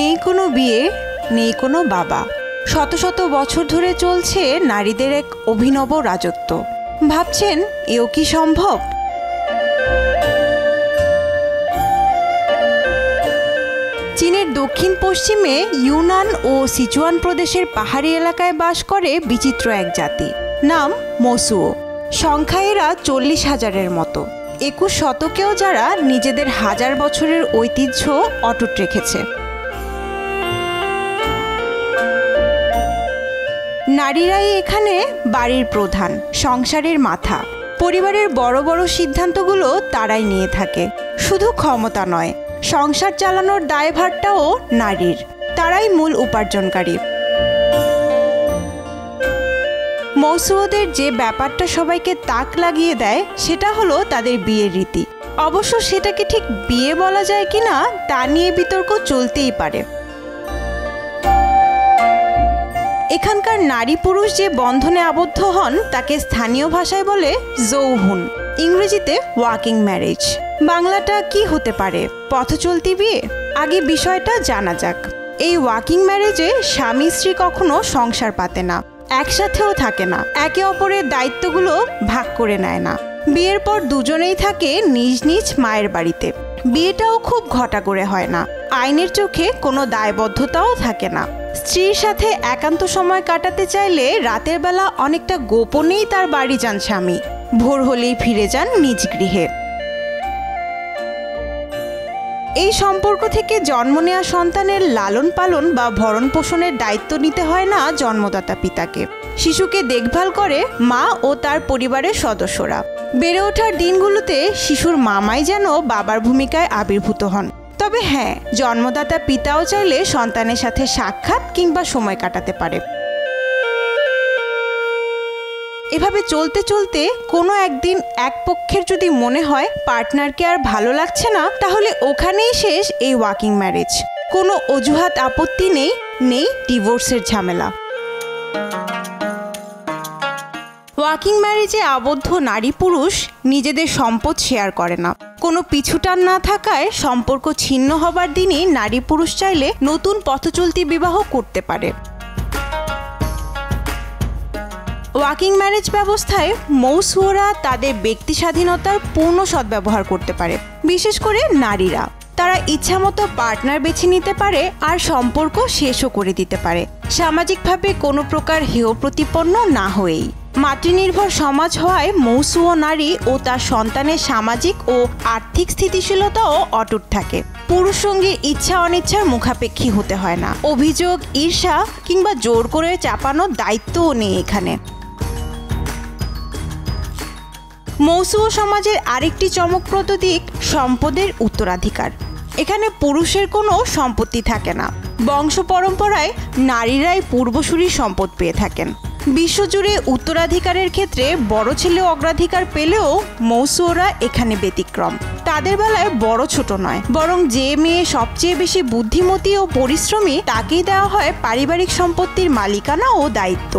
নেই কোনো বিয়ে, নেই কোনো বাবা। শত শত বছর ধরে চলছে নারীদের এক অভিনব রাজত্ব। ভাবছেন এও কি সম্ভব? চীনের দক্ষিণ পশ্চিমে ইউনান ও সিচুয়ান প্রদেশের পাহাড়ি এলাকায় বাস করে বিচিত্র এক জাতি, নাম মোসুও। সংখ্যায় এরা 40,000-এর মতো। 21 শতকেও যারা নিজেদের 1000 বছরের ঐতিহ্য অটুট রেখেছে। নারীরাই এখানে বাড়ির প্রধান, সংসারের মাথা। পরিবারের বড় বড় সিদ্ধান্তগুলো তারাই নিয়ে থাকে। শুধু ক্ষমতা নয়, সংসার চালানোর দায়ভারটাও নারীর। তারাই মূল উপার্জনকারী। মৌসুওদের যে ব্যাপারটা সবাইকে তাক লাগিয়ে দেয় সেটা হলো তাদের বিয়ের রীতি। অবশ্য সেটাকে ঠিক বিয়ে বলা যায় কিনা তা নিয়ে বিতর্ক চলতেই পারে। এখানকার নারী পুরুষ যে বন্ধনে আবদ্ধ হন তাকে স্থানীয় ভাষায় বলে যৌহুন, ইংরেজিতে ওয়াকিং ম্যারেজ। বাংলাটা কি হতে পারে? পথচলতি বিয়ে। আগে বিষয়টা জানা যাক। এই ওয়াকিং ম্যারেজে স্বামী স্ত্রী কখনো সংসার পাতে না, একসাথেও থাকে না, একে অপরের দায়িত্বগুলো ভাগ করে নেয় না। বিয়ের পর দুজনেই থাকে নিজ নিজ মায়ের বাড়িতে। বিয়েটাও খুব ঘটা করে হয় না। আইনের চোখে কোনো দায়বদ্ধতাও থাকে না। স্ত্রীর সাথে একান্ত সময় কাটাতে চাইলে রাতের বেলা অনেকটা গোপনেই তার বাড়ি যান স্বামী। ভোর হলেই ফিরে যান নিজ গৃহে। এই সম্পর্ক থেকে জন্ম নেওয়া সন্তানের লালন পালন বা ভরণ পোষণের দায়িত্ব নিতে হয় না জন্মদাতা পিতাকে। শিশুকে দেখভাল করে মা ও তার পরিবারের সদস্যরা। বেড়ে ওঠার দিনগুলোতে শিশুর মামাই যেন বাবার ভূমিকায় আবির্ভূত হন। তবে হ্যাঁ, জন্মদাতা পিতাও চাইলে সন্তানের সাথে সাক্ষাৎ কিংবা সময় কাটাতে পারে। এভাবে চলতে চলতে কোনো একদিন এক পক্ষের যদি মনে হয় পার্টনারকে আর ভালো লাগছে না, তাহলে ওখানেই শেষ এই ওয়াকিং ম্যারেজ। কোনো অজুহাত আপত্তি নেই, নেই ডিভোর্সের ঝামেলা। ওয়াকিং ম্যারেজে আবদ্ধ নারী পুরুষ নিজেদের সম্পদ শেয়ার করে না। কোনো পিছুটান না থাকায় সম্পর্ক ছিন্ন হবার দিনই নারী পুরুষ চাইলে নতুন পথচলতি বিবাহ করতে পারে। ওয়াকিং ম্যারেজ ব্যবস্থায় মৌসুওরা তাদের ব্যক্তি স্বাধীনতার পূর্ণ সদ্ব্যবহার করতে পারে। বিশেষ করে নারীরা, তারা ইচ্ছামতো পার্টনার বেছে নিতে পারে আর সম্পর্ক শেষও করে দিতে পারে, সামাজিকভাবে কোনো প্রকার হেয় প্রতিপন্ন না হয়েই। মাতৃনির্ভর সমাজ হওয়ায় মৌসুও নারী ও তার সন্তানের সামাজিক ও আর্থিক স্থিতিশীলতাও অটুট থাকে। পুরুষ সঙ্গীর ইচ্ছা অনিচ্ছার মুখাপেক্ষী হতে হয় না। অভিযোগ, ঈর্ষা কিংবা জোর করে চাপানোর দায়িত্বও নেই এখানে। মৌসুও সমাজের আরেকটি চমকপ্রদ দিক সম্পদের উত্তরাধিকার। এখানে পুরুষের কোনো সম্পত্তি থাকে না। বংশ পরম্পরায় নারীরাই পূর্বসূরির সম্পদ পেয়ে থাকেন। বিশ্বজুড়ে উত্তরাধিকারের ক্ষেত্রে বড় ছেলে অগ্রাধিকার পেলেও মৌসুওরা এখানে ব্যতিক্রম। তাদের বেলায় বড় ছোট নয়, বরং যে মেয়ে সবচেয়ে বেশি বুদ্ধিমতী ও পরিশ্রমী তাকেই দেওয়া হয় পারিবারিক সম্পত্তির মালিকানা ও দায়িত্ব।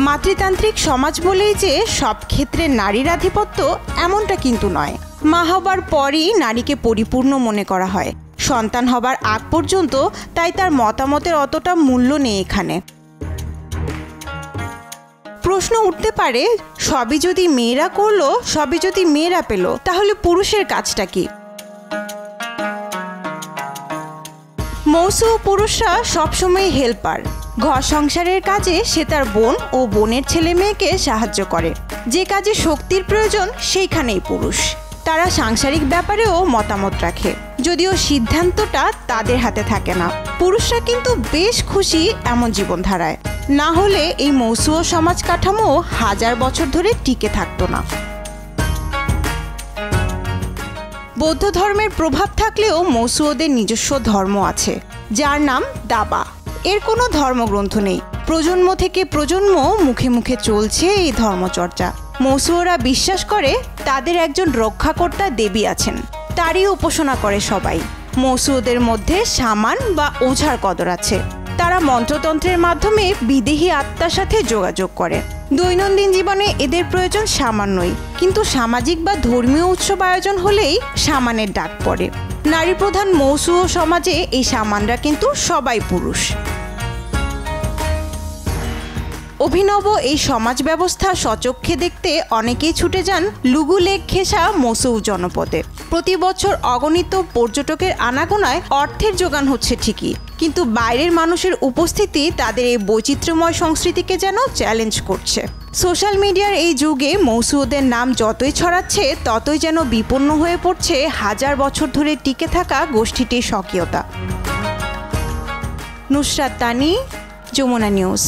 মাতৃতান্ত্রিক সমাজ বলেই যে সব ক্ষেত্রে নারীর আধিপত্য, এমনটা কিন্তু নয়। মা হবার পরই নারীকে পরিপূর্ণ মনে করা হয়। সন্তান হবার আগ পর্যন্ত তাই তার মতামতের অতটা মূল্য নেই এখানে। প্রশ্ন উঠতে পারে, সবই যদি মেয়েরা করলো, সবই যদি মেয়েরা পেল, তাহলে পুরুষের কাজটা কি? মৌসুও পুরুষরা সবসময় হেল্পার। ঘর সংসারের কাজে সে তার বোন ও বোনের ছেলে মেয়েকে সাহায্য করে। যে কাজে শক্তির প্রয়োজন সেইখানেই পুরুষ। তারা সাংসারিক ব্যাপারেও মতামত রাখে, যদিও সিদ্ধান্তটা তাদের হাতে থাকে না। পুরুষরা কিন্তু বেশ খুশি এমন জীবনধারায়। না হলে এই মৌসুও সমাজ কাঠামো 1000 বছর ধরে টিকে থাকতো না। বৌদ্ধ ধর্মের প্রভাব থাকলেও মৌসুওদের নিজস্ব ধর্ম আছে, যার নাম দাবা। এর কোনো ধর্মগ্রন্থ নেই। প্রজন্ম থেকে প্রজন্ম মুখে মুখে চলছে এই ধর্মচর্চা। মৌসুওরা বিশ্বাস করে তাদের একজন রক্ষাকর্তা দেবী আছেন, তারই উপাসনা করে সবাই। মৌসুওদের মধ্যে শামান বা ওঝার কদর আছে। তারা মন্ত্রতন্ত্রের মাধ্যমে বিদেহী আত্মার সাথে যোগাযোগ করে। দৈনন্দিন জীবনে এদের প্রয়োজন সামান্যই, কিন্তু সামাজিক বা ধর্মীয় উৎসব আয়োজন হলেই সামানের ডাক পড়ে। নারী প্রধান মৌসুমী সমাজে এই সামানরা কিন্তু সবাই পুরুষ। অভিনব এই সমাজ ব্যবস্থা সচক্ষে দেখতে অনেকেই ছুটে যান লুগু লেক ঘেঁষা মৌসুমী জনপদে। প্রতি বছর অগণিত পর্যটকের আনাগোনায় অর্থের যোগান হচ্ছে ঠিকই, কিন্তু বাইরের মানুষের উপস্থিতি তাদের এই বৈচিত্র্যময় সংস্কৃতিকে যেন চ্যালেঞ্জ করছে। সোশ্যাল মিডিয়ার এই যুগে মৌসুমীদের নাম যতই ছড়াচ্ছে ততই যেন বিপন্ন হয়ে পড়ছে হাজার বছর ধরে টিকে থাকা গোষ্ঠীটির স্বকীয়তা। নুসরাত তানি, যমুনা নিউজ।